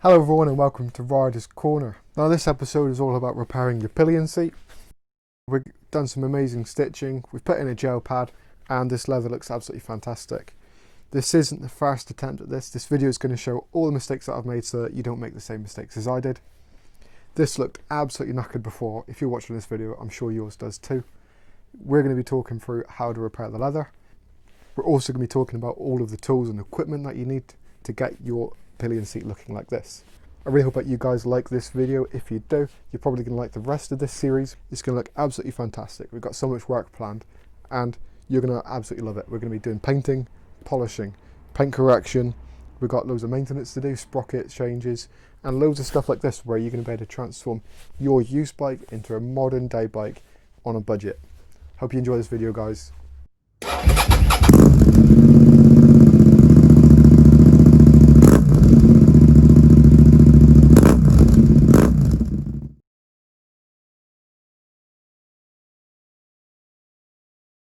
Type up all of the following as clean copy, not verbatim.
Hello everyone and welcome to Rider's Corner. Now this episode is all about repairing your pillion seat. We've done some amazing stitching, we've put in a gel pad and this leather looks absolutely fantastic. This isn't the first attempt at this. This video is going to show all the mistakes that I've made so that you don't make the same mistakes as I did. This looked absolutely knackered before. If you're watching this video, I'm sure yours does too. We're going to be talking through how to repair the leather. We're also going to be talking about all of the tools and equipment that you need to get your pillion seat looking like this. I really hope that you guys like this video. If you do, you're probably going to like the rest of this series. It's going to look absolutely fantastic. We've got so much work planned and you're going to absolutely love it. We're going to be doing painting, polishing, paint correction. We've got loads of maintenance to do, sprocket changes, and loads of stuff like this where you're going to be able to transform your used bike into a modern day bike on a budget. Hope you enjoy this video, guys.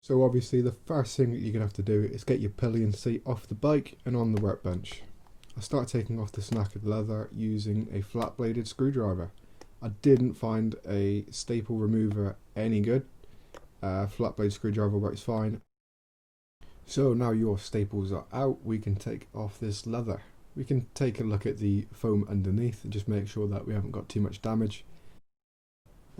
So obviously the first thing that you're going to have to do is get your pillion seat off the bike and on the workbench. I start taking off the knackered leather using a flat bladed screwdriver. I didn't find a staple remover any good. Flat blade screwdriver works fine. So now your staples are out, we can take off this leather. We can take a look at the foam underneath and just make sure that we haven't got too much damage.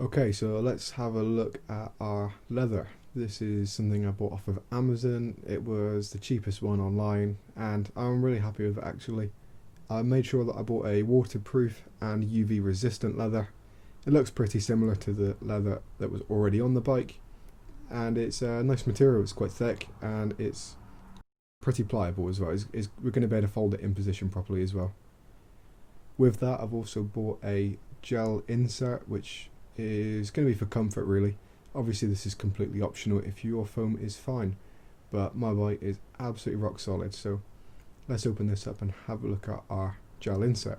Okay, so let's have a look at our leather. This is something I bought off of Amazon. It was the cheapest one online and I'm really happy with it actually. I made sure that I bought a waterproof and UV resistant leather. It looks pretty similar to the leather that was already on the bike and it's a nice material. It's quite thick and it's pretty pliable as well. We're going to be able to fold it in position properly as well. With that I've also bought a gel insert which is going to be for comfort really. Obviously this is completely optional if your foam is fine, but my bike is absolutely rock solid, so let's open this up and have a look at our gel insert.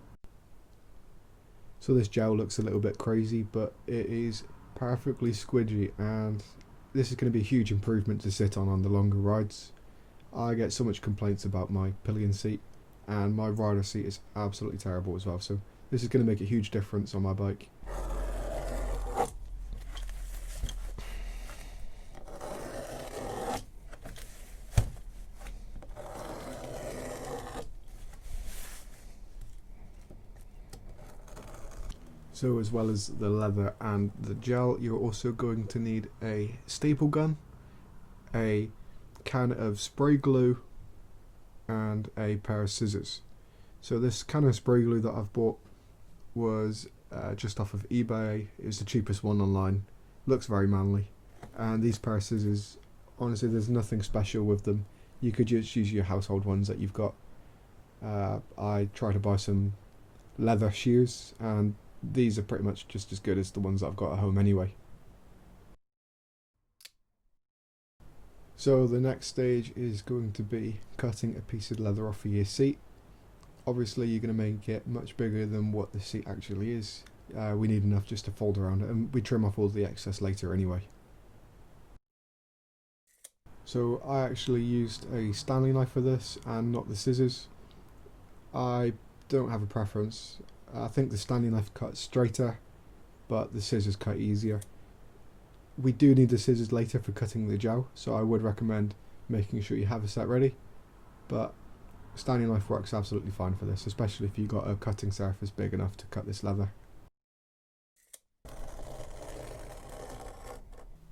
So this gel looks a little bit crazy, but it is perfectly squidgy and this is going to be a huge improvement to sit on the longer rides. I get so much complaints about my pillion seat and my rider seat is absolutely terrible as well, so this is going to make a huge difference on my bike. So as well as the leather and the gel, you're also going to need a staple gun, a can of spray glue, and a pair of scissors. So this can of spray glue that I've bought was just off of eBay. It was the cheapest one online. Looks very manly. And these pair of scissors, honestly there's nothing special with them. You could just use your household ones that you've got. I tried to buy some leather shears and these are pretty much just as good as the ones that I've got at home anyway. So the next stage is going to be cutting a piece of leather off of your seat. Obviously you're going to make it much bigger than what the seat actually is. We need enough just to fold around it and we trim off all the excess later anyway. So I actually used a Stanley knife for this and not the scissors. I don't have a preference. I think the Stanley knife cuts straighter, but the scissors cut easier. We do need the scissors later for cutting the gel, so I would recommend making sure you have a set ready. But Stanley knife works absolutely fine for this, especially if you've got a cutting surface big enough to cut this leather.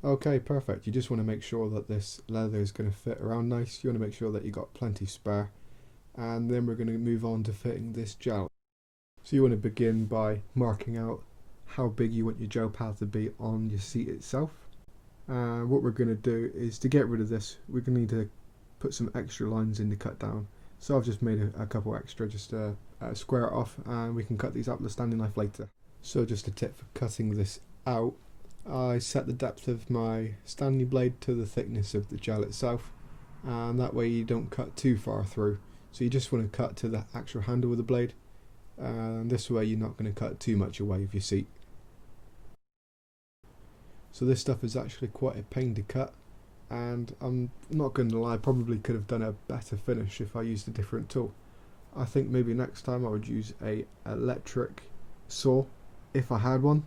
Okay, perfect. You just want to make sure that this leather is going to fit around nice. You want to make sure that you've got plenty spare. And then we're going to move on to fitting this gel. So you want to begin by marking out how big you want your gel pad to be on your seat itself. What we're going to do is to get rid of this, we're going to need to put some extra lines in to cut down. So I've just made a couple extra just to square it off and we can cut these out with the Stanley knife later. So just a tip for cutting this out, I set the depth of my Stanley blade to the thickness of the gel itself and that way you don't cut too far through. So you just want to cut to the actual handle of the blade. And this way you're not going to cut too much away of your seat. So this stuff is actually quite a pain to cut and I'm not going to lie, I probably could have done a better finish if I used a different tool. I think maybe next time I would use a electric saw if I had one,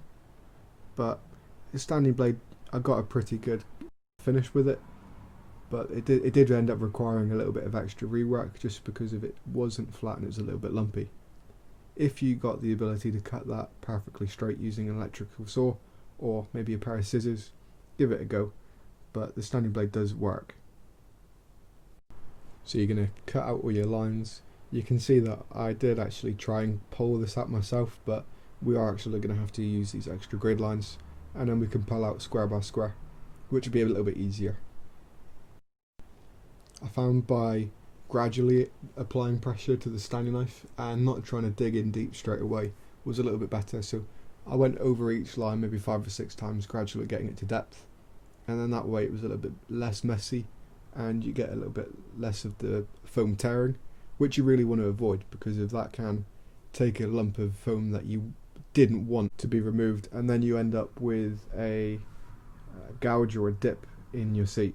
but the standing blade, I got a pretty good finish with it, but it did end up requiring a little bit of extra rework just because of it wasn't flat and it was a little bit lumpy. If you got the ability to cut that perfectly straight using an electrical saw or maybe a pair of scissors, give it a go, but the standing blade does work. So you're going to cut out all your lines. You can see that I did actually try and pull this out myself, but we are actually going to have to use these extra grid lines, and then we can pull out square by square, which would be a little bit easier. I found by gradually applying pressure to the Stanley knife and not trying to dig in deep straight away was a little bit better, so I went over each line maybe 5 or 6 times, gradually getting it to depth, and then that way it was a little bit less messy and you get a little bit less of the foam tearing, which you really want to avoid, because if that can take a lump of foam that you didn't want to be removed, and then you end up with a gouge or a dip in your seat.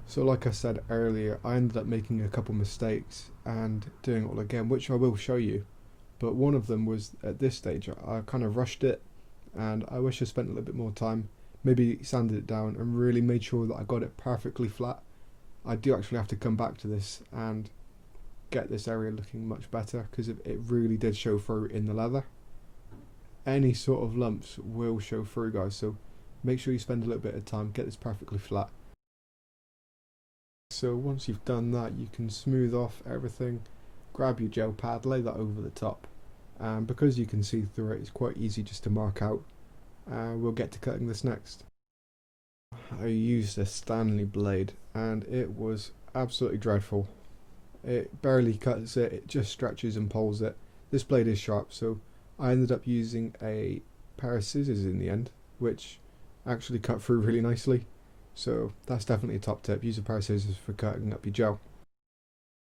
So like I said earlier, I ended up making a couple mistakes and doing it all again, which I will show you, but one of them was at this stage I kind of rushed it, and I wish I spent a little bit more time, maybe sanded it down and really made sure that I got it perfectly flat. I do actually have to come back to this and get this area looking much better, because it really did show through in the leather. Any sort of lumps will show through, guys, so make sure you spend a little bit of time, get this perfectly flat. So once you've done that, you can smooth off everything, grab your gel pad, lay that over the top, and because you can see through it, it's quite easy just to mark out. We'll get to cutting this next. I used a Stanley blade and it was absolutely dreadful. It barely cuts it, it just stretches and pulls it. This blade is sharp, so I ended up using a pair of scissors in the end, which actually cut through really nicely. So that's definitely a top tip, use a pair of scissors for cutting up your gel.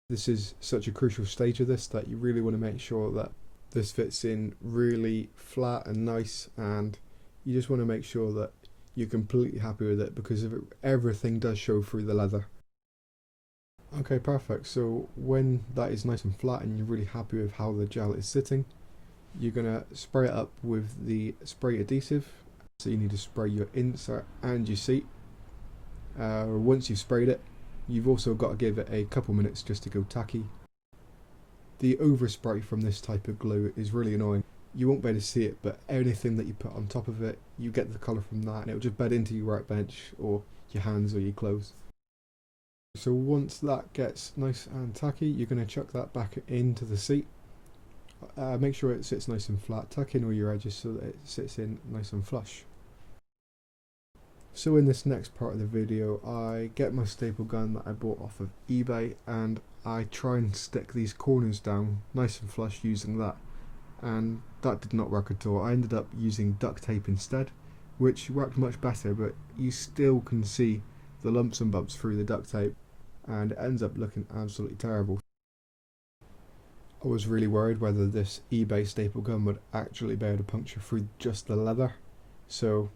This is such a crucial stage of this that you really want to make sure that this fits in really flat and nice, and you just want to make sure that you're completely happy with it, because everything does show through the leather. Okay, perfect. So when that is nice and flat and you're really happy with how the gel is sitting, you're going to spray it up with the spray adhesive. So you need to spray your insert and your seat. Once you've sprayed it, you've also got to give it a couple minutes just to go tacky. The overspray from this type of glue is really annoying. You won't be able to see it, but anything that you put on top of it, you get the colour from that, and it'll just bed into your workbench or your hands or your clothes. So once that gets nice and tacky, you're going to chuck that back into the seat. Make sure it sits nice and flat, tuck in all your edges so that it sits in nice and flush. So in this next part of the video, I get my staple gun that I bought off of eBay and I try and stick these corners down nice and flush using that. And that did not work at all. I ended up using duct tape instead, which worked much better, but you still can see the lumps and bumps through the duct tape, and it ends up looking absolutely terrible. I was really worried whether this eBay staple gun would actually be able to puncture through just the leather, so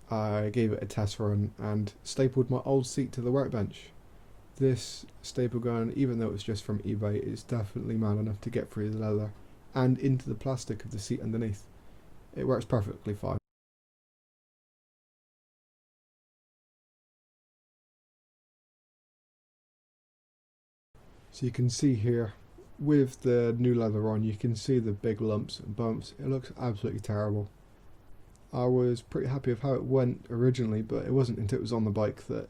I gave it a test run and stapled my old seat to the workbench. This staple gun, even though it's just from eBay, is definitely man enough to get through the leather and into the plastic of the seat underneath. It works perfectly fine. So you can see here, with the new leather on, you can see the big lumps and bumps. It looks absolutely terrible. I was pretty happy with how it went originally, but it wasn't until it was on the bike that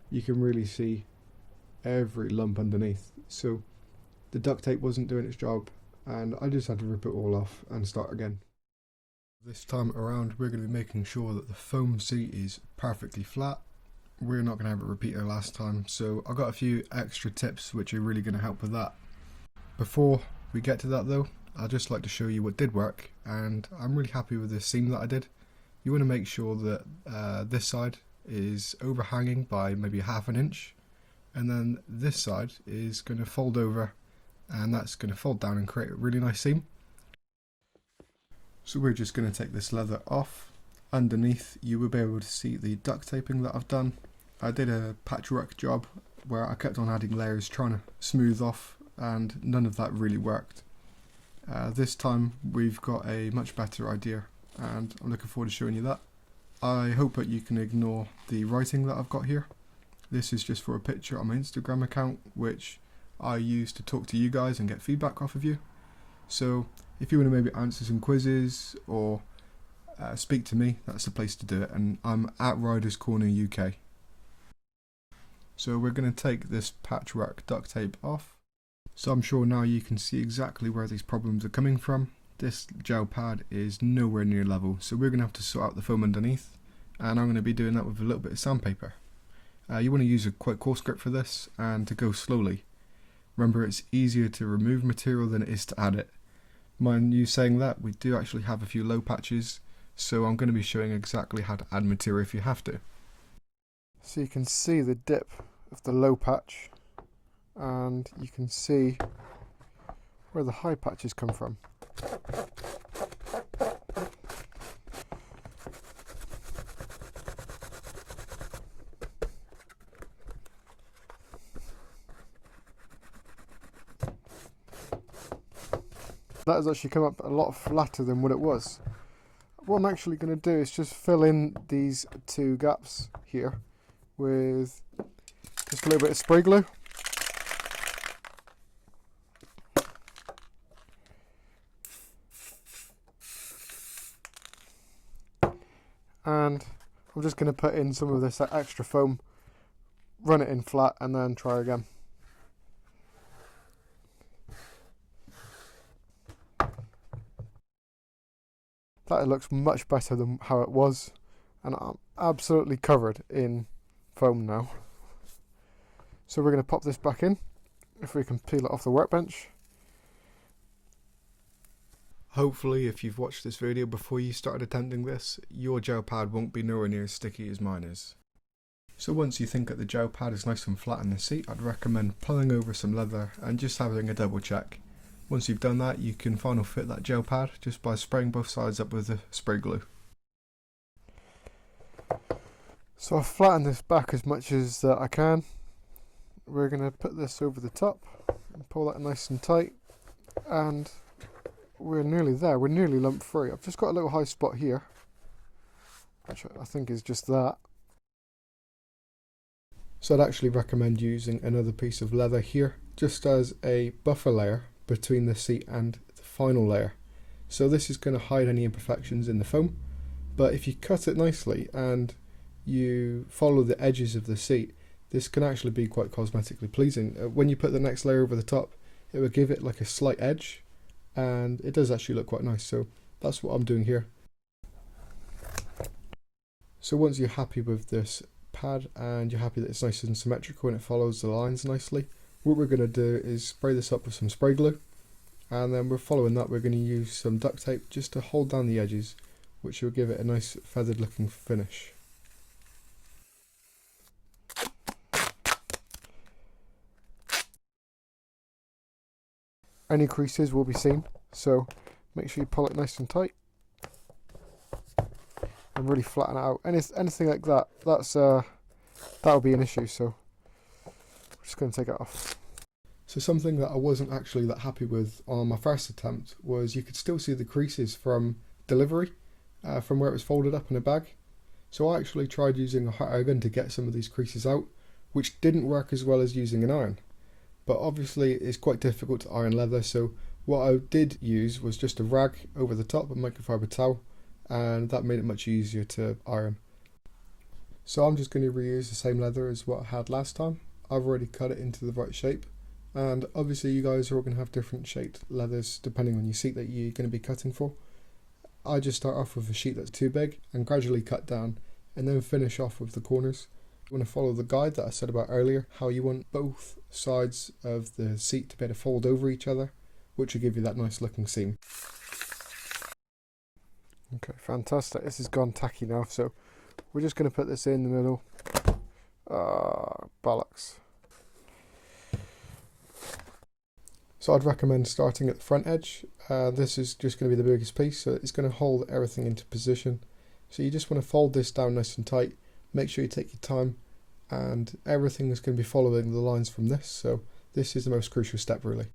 you can really see every lump underneath. So the duct tape wasn't doing its job, and I just had to rip it all off and start again. This time around, we're going to be making sure that the foam seat is perfectly flat. We're not going to have it repeat our last time, so I've got a few extra tips which are really going to help with that. Before we get to that though, I'd just like to show you what did work, and I'm really happy with the seam that I did. You want to make sure that this side is overhanging by maybe ½ inch, and then this side is going to fold over, and that's going to fold down and create a really nice seam. So we're just going to take this leather off. Underneath you will be able to see the duct taping that I've done. I did a patchwork job where I kept on adding layers trying to smooth off, and none of that really worked. This time we've got a much better idea, and I'm looking forward to showing you that. I hope that you can ignore the writing that I've got here. This is just for a picture on my Instagram account, which I use to talk to you guys and get feedback off of you. So if you want to maybe answer some quizzes or speak to me, that's the place to do it, and I'm at Riders Corner UK. So we're going to take this patchwork duct tape off. So I'm sure now you can see exactly where these problems are coming from. This gel pad is nowhere near level, so we're going to have to sort out the foam underneath, and I'm going to be doing that with a little bit of sandpaper. You want to use a quite coarse grip for this, and to go slowly. Remember, it's easier to remove material than it is to add it. Mind you saying that, we do actually have a few low patches, so I'm going to be showing exactly how to add material if you have to. So you can see the dip of the low patch, and you can see where the high patches come from. That has actually come up a lot flatter than what it was. What I'm actually going to do is just fill in these two gaps here with just a little bit of spray glue. And I'm just going to put in some of this extra foam, run it in flat, and then try again. That looks much better than how it was, and I'm absolutely covered in foam now. So we're going to pop this back in, if we can peel it off the workbench. Hopefully, if you've watched this video before you started attempting this, your gel pad won't be nowhere near as sticky as mine is. So once you think that the gel pad is nice and flat in the seat, I'd recommend pulling over some leather and just having a double check. Once you've done that, you can final fit that gel pad just by spraying both sides up with the spray glue. So I've flattened this back as much as I can. We're going to put this over the top and pull that nice and tight, and we're nearly there. We're nearly lump free. I've just got a little high spot here, which I think is just that. So I'd actually recommend using another piece of leather here just as a buffer layer between the seat and the final layer. So this is going to hide any imperfections in the foam, but if you cut it nicely and you follow the edges of the seat, this can actually be quite cosmetically pleasing. When you put the next layer over the top, it will give it like a slight edge, and it does actually look quite nice. So that's what I'm doing here. So once you're happy with this pad and you're happy that it's nice and symmetrical and it follows the lines nicely, what we're going to do is spray this up with some spray glue, and then we're following that, we're going to use some duct tape just to hold down the edges, which will give it a nice feathered looking finish. Any creases will be seen, so make sure you pull it nice and tight and really flatten it out. Anything like that, that'll be an issue, so we're just going to take it off. So something that I wasn't actually that happy with on my first attempt was you could still see the creases from delivery, from where it was folded up in a bag. So I actually tried using a hot air gun to get some of these creases out, which didn't work as well as using an iron. But obviously it's quite difficult to iron leather, so what I did use was just a rag over the top, a microfiber towel, and that made it much easier to iron. So I'm just going to reuse the same leather as what I had last time. I've already cut it into the right shape, and obviously you guys are all going to have different shaped leathers depending on your seat that you're going to be cutting for. I just start off with a sheet that's too big and gradually cut down, and then finish off with the corners. You want to follow the guide that I said about earlier, how you want both sides of the seat to be able to fold over each other, which will give you that nice looking seam. Okay, fantastic. This has gone tacky now, so we're just going to put this in the middle. Bollocks. So I'd recommend starting at the front edge. This is just going to be the biggest piece, so it's going to hold everything into position. So you just want to fold this down nice and tight. Make sure you take your time, and everything is going to be following the lines from this, so this is the most crucial step really.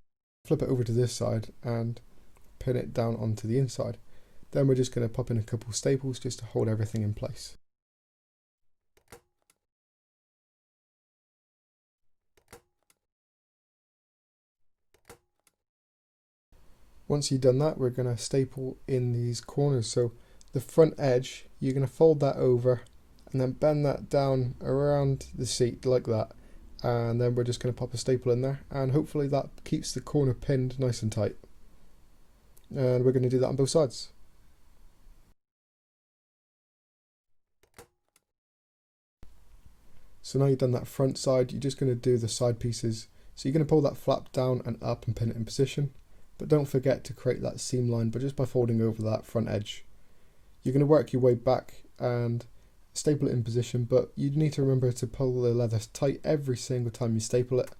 Flip it over to this side and pin it down onto the inside. Then we're just going to pop in a couple staples just to hold everything in place. Once you've done that, we're going to staple in these corners. So the front edge, you're going to fold that over and then bend that down around the seat like that. And then we're just going to pop a staple in there, and hopefully that keeps the corner pinned nice and tight. And we're going to do that on both sides. So now you've done that front side, you're just going to do the side pieces. So you're going to pull that flap down and up and pin it in position. But don't forget to create that seam line, but just by folding over that front edge. You're going to work your way back and staple it in position, but you need to remember to pull the leather tight every single time you staple it.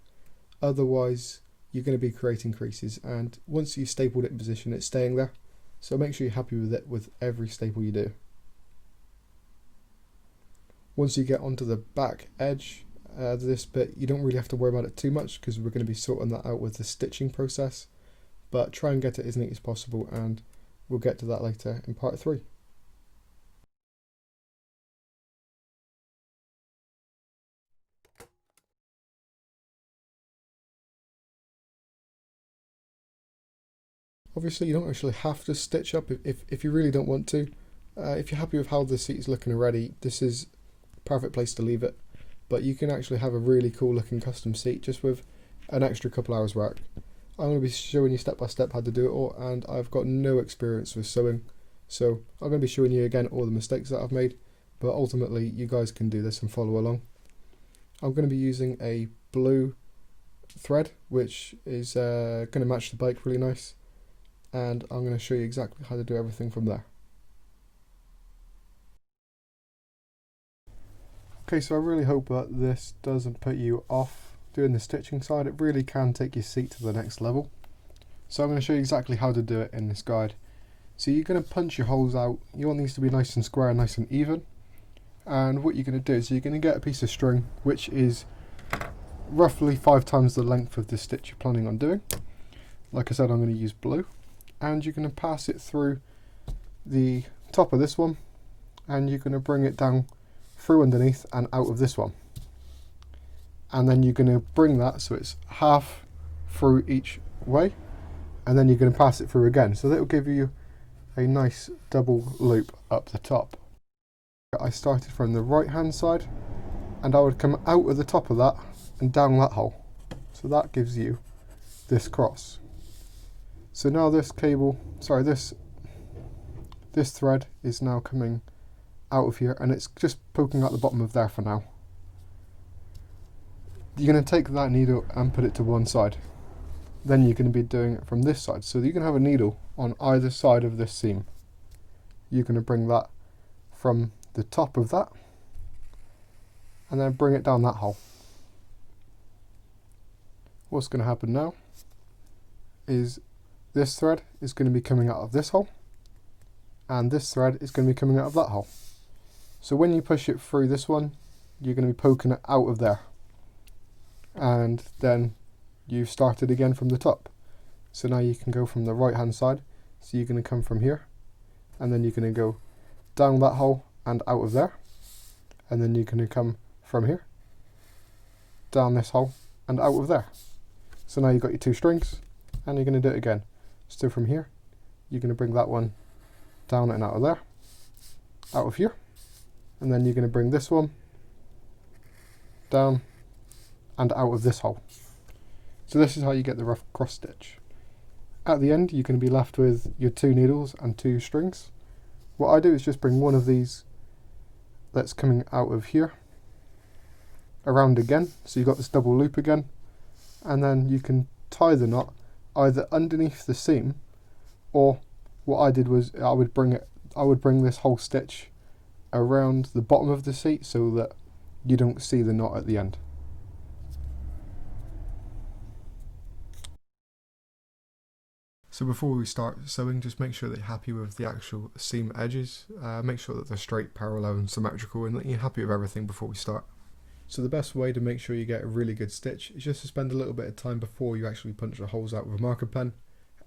Otherwise, you're going to be creating creases, and once you've stapled it in position, it's staying there. So make sure you're happy with it with every staple you do. Once you get onto the back edge of this bit, you don't really have to worry about it too much because we're going to be sorting that out with the stitching process. But try and get it as neat as possible, and we'll get to that later in part 3. Obviously you don't actually have to stitch up if you really don't want to. If you're happy with how the seat is looking already, this is a perfect place to leave it. But you can actually have a really cool looking custom seat just with an extra couple hours work. I'm going to be showing you step by step how to do it all, and I've got no experience with sewing, so I'm going to be showing you again all the mistakes that I've made, but ultimately you guys can do this and follow along. I'm going to be using a blue thread which is going to match the bike really nice, and I'm going to show you exactly how to do everything from there. Okay, so I really hope that this doesn't put you off doing the stitching side. It really can take your seat to the next level. So I'm going to show you exactly how to do it in this guide. So you're going to punch your holes out. You want these to be nice and square, nice and even. And what you're going to do is you're going to get a piece of string which is roughly 5 times the length of the stitch you're planning on doing. Like I said, I'm going to use blue. And you're going to pass it through the top of this one, and you're going to bring it down through underneath and out of this one. And then you're going to bring that so it's half through each way, and then you're going to pass it through again. So that will give you a nice double loop up the top. I started from the right hand side, and I would come out of the top of that and down that hole. So that gives you this cross. So now this this thread is now coming out of here, and it's just poking out the bottom of there for now. You're going to take that needle and put it to one side. Then you're going to be doing it from this side. So you can have a needle on either side of this seam. You're going to bring that from the top of that and then bring it down that hole. What's going to happen now is this thread is going to be coming out of this hole, and this thread is going to be coming out of that hole. So when you push it through this one, you're going to be poking it out of there. And then you've started again from the top. So now you can go from the right hand side. So you're going to come from here, and then you're going to go down that hole and out of there, and then you're going to come from here, down this hole and out of there. So now you've got your 2 strings, and you're going to do it again. So from here, you're going to bring that one down and out of there, out of here, and then you're going to bring this one down and out of this hole. So this is how you get the rough cross stitch. At the end, you're going to be left with your 2 needles and 2 strings. What I do is just bring one of these that's coming out of here around again, so you've got this double loop again, and then you can tie the knot either underneath the seam, or what I did was I would bring this whole stitch around the bottom of the seat so that you don't see the knot at the end. So before we start sewing, just make sure that you're happy with the actual seam edges. Make sure that they're straight, parallel and symmetrical, and that you're happy with everything before we start. So the best way to make sure you get a really good stitch is just to spend a little bit of time before you actually punch the holes out with a marker pen.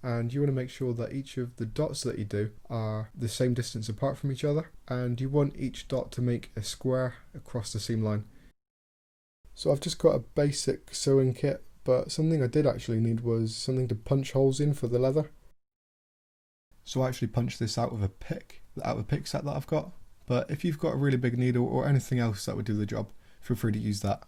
And you want to make sure that each of the dots that you do are the same distance apart from each other, and you want each dot to make a square across the seam line. So I've just got a basic sewing kit, but something I did actually need was something to punch holes in for the leather. So I actually punched this out with a pick set that I've got, but if you've got a really big needle or anything else that would do the job, feel free to use that.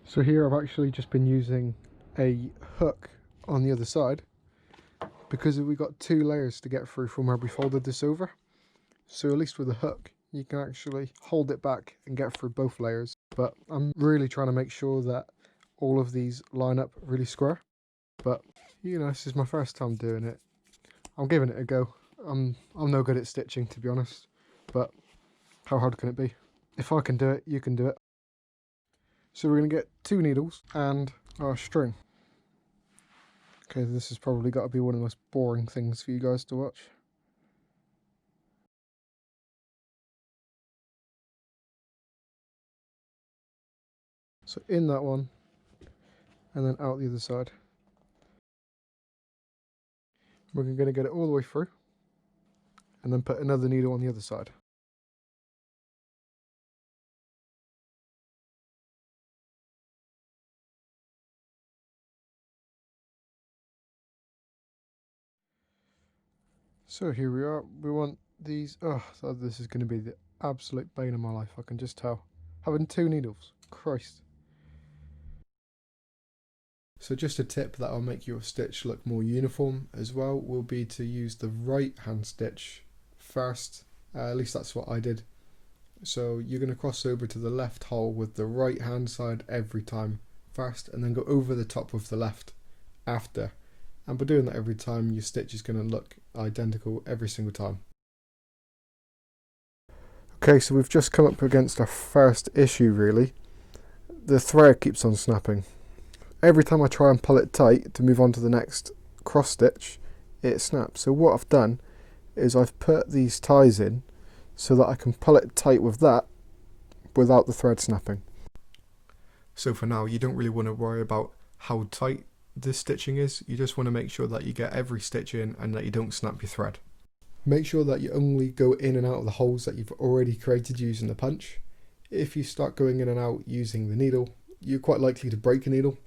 So here I've actually just been using a hook on the other side because we got 2 layers to get through from where we folded this over. So at least with a hook you can actually hold it back and get through both layers. But I'm really trying to make sure that all of these line up really square. But you know, this is my first time doing it. I'm giving it a go. I'm no good at stitching, to be honest, but how hard can it be? If I can do it, you can do it. So we're going to get 2 needles and our string. Okay, this has probably got to be one of the most boring things for you guys to watch. So in that one, and then out the other side. We're going to get it all the way through, and then put another needle on the other side. So here we are. We want these. Oh, this is going to be the absolute bane of my life, I can just tell. Having 2 needles. Christ. So just a tip that will make your stitch look more uniform as well will be to use the right hand stitch first. At least that's what I did. So you're going to cross over to the left hole with the right hand side every time first, and then go over the top with the left after. And by doing that every time, your stitch is going to look identical every single time. Okay, so we've just come up against our first issue really. The thread keeps on snapping. Every time I try and pull it tight to move on to the next cross stitch, it snaps. So what I've done is I've put these ties in so that I can pull it tight with that without the thread snapping. So for now, you don't really want to worry about how tight this stitching is. You just want to make sure that you get every stitch in and that you don't snap your thread. Make sure that you only go in and out of the holes that you've already created using the punch. If you start going in and out using the needle, you're quite likely to break a needle,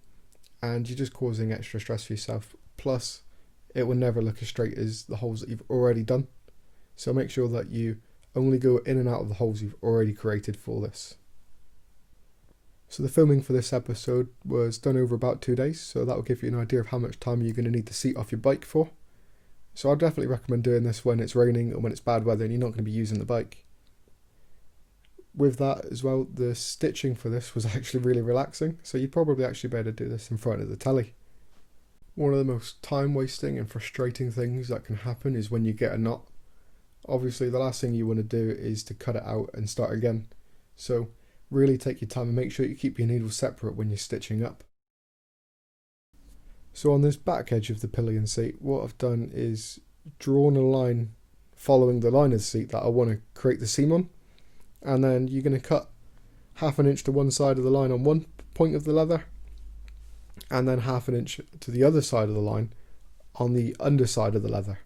and you're just causing extra stress for yourself. Plus, it will never look as straight as the holes that you've already done. So make sure that you only go in and out of the holes you've already created for this. So the filming for this episode was done over about 2 days, so that will give you an idea of how much time you're going to need the seat off your bike for. So I'd definitely recommend doing this when it's raining or when it's bad weather and you're not going to be using the bike. With that as well, the stitching for this was actually really relaxing, so you'd probably actually better do this in front of the telly. One of the most time wasting and frustrating things that can happen is when you get a knot. Obviously the last thing you want to do is to cut it out and start again, so really take your time and make sure you keep your needles separate when you're stitching up. So on this back edge of the pillion seat, what I've done is drawn a line following the line of the seat that I want to create the seam on. And then you're going to cut 1/2 inch to one side of the line on one point of the leather, and then 1/2 inch to the other side of the line on the underside of the leather.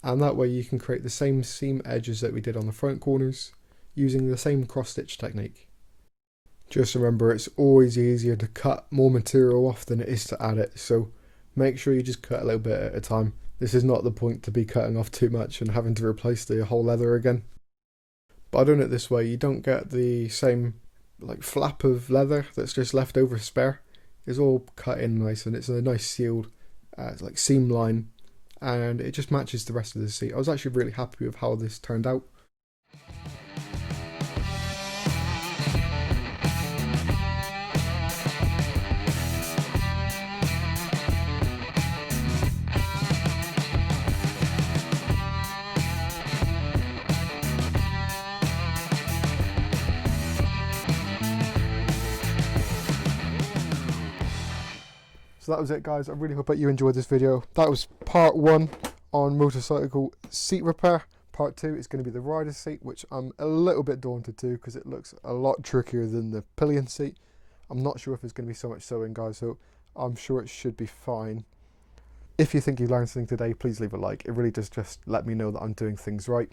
And that way you can create the same seam edges that we did on the front corners using the same cross stitch technique. Just remember, it's always easier to cut more material off than it is to add it, so make sure you just cut a little bit at a time. This is not the point to be cutting off too much and having to replace the whole leather again. By doing it this way, you don't get the same flap of leather that's just left over spare. It's all cut in nice, and it's a nice sealed seam line, and it just matches the rest of the seat. I was actually really happy with how this turned out. So that was it, guys. I really hope that you enjoyed this video. That was part 1 on motorcycle seat repair. Part 2 is going to be the rider's seat, which I'm a little bit daunted to because it looks a lot trickier than the pillion seat. I'm not sure if there's going to be so much sewing, guys, so I'm sure it should be fine. If you think you learned something today, please leave a like. It really does just let me know that I'm doing things right.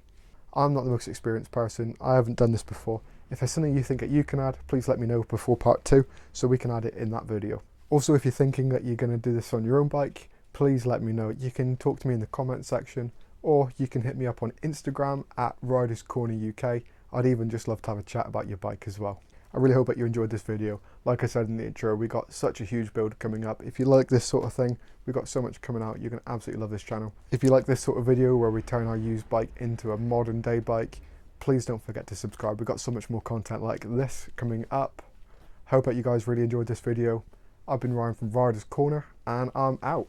I'm not the most experienced person. I haven't done this before. If there's something you think that you can add, please let me know before part 2 so we can add it in that video. Also, if you're thinking that you're going to do this on your own bike, please let me know. You can talk to me in the comment section, or you can hit me up on Instagram at Riders Corner UK. I'd even just love to have a chat about your bike as well. I really hope that you enjoyed this video. Like I said in the intro, we got such a huge build coming up. If you like this sort of thing, we've got so much coming out. You're going to absolutely love this channel. If you like this sort of video where we turn our used bike into a modern day bike, please don't forget to subscribe. We've got so much more content like this coming up. Hope that you guys really enjoyed this video. I've been Ryan from Riders Corner, and I'm out.